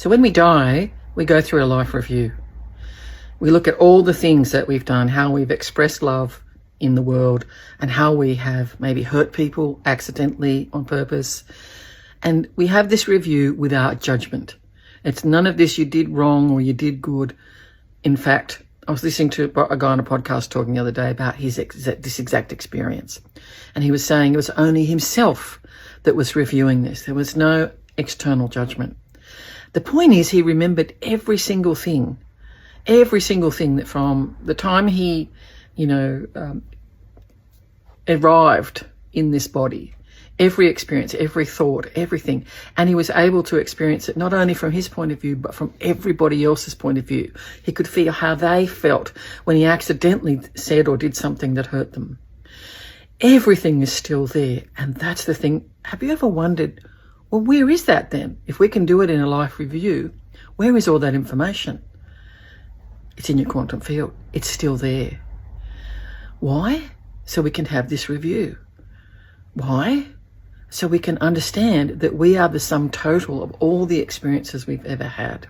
So when we die, we go through a life review. We look at all the things that we've done, how we've expressed love in the world, and how we have maybe hurt people accidentally on purpose. And we have this review without judgment. It's none of this you did wrong or you did good. In fact, I was listening to a guy on a podcast talking the other day about this exact experience. And he was saying it was only himself that was reviewing this. There was no external judgment. The point is, he remembered every single thing that from the time he, arrived in this body, every experience, every thought, everything. And he was able to experience it not only from his point of view, but from everybody else's point of view. He could feel how they felt when he accidentally said or did something that hurt them. Everything is still there. And that's the thing. Have you ever wondered, well, where is that then? If we can do it in a life review, where is all that information? It's in your quantum field. It's still there. Why? So we can have this review. Why? So we can understand that we are the sum total of all the experiences we've ever had.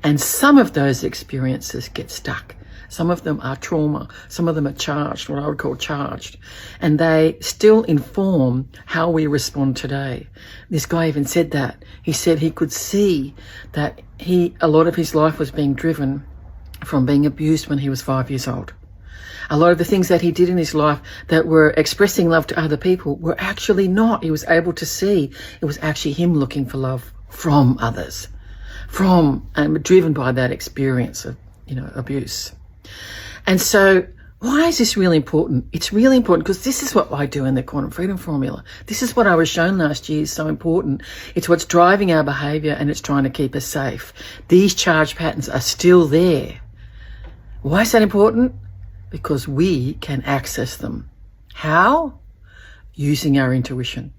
And some of those experiences get stuck. Some of them are trauma. Some of them are charged, what I would call charged. And they still inform how we respond today. This guy even said that. He said he could see that a lot of his life was being driven from being abused when he was 5 years old. A lot of the things that he did in his life that were expressing love to other people were actually not. He was able to see it was actually him looking for love from others, driven by that experience of, abuse. And so why is this really important? It's really important because this is what I do in the Quantum Freedom Formula. This is what I was shown last year is so important. It's what's driving our behaviour and it's trying to keep us safe. These charged patterns are still there. Why is that important? Because we can access them. How? Using our intuition.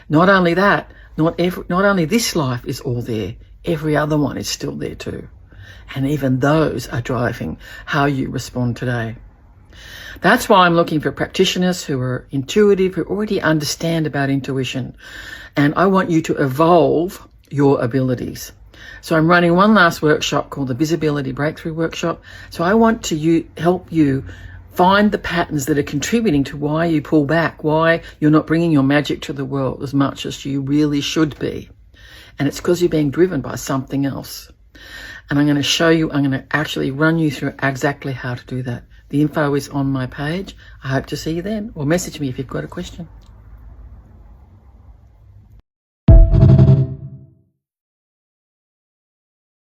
Not only that, not only this life is all there, every other one is still there too. And even those are driving how you respond today. That's why I'm looking for practitioners who are intuitive, who already understand about intuition. And I want you to evolve your abilities. So I'm running one last workshop called the Visibility Breakthrough Workshop. So I want to help you find the patterns that are contributing to why you pull back, why you're not bringing your magic to the world as much as you really should be. And it's because you're being driven by something else. And I'm going to actually run you through exactly how to do that. The info is on my page. I hope to see you then, or message me if you've got a question.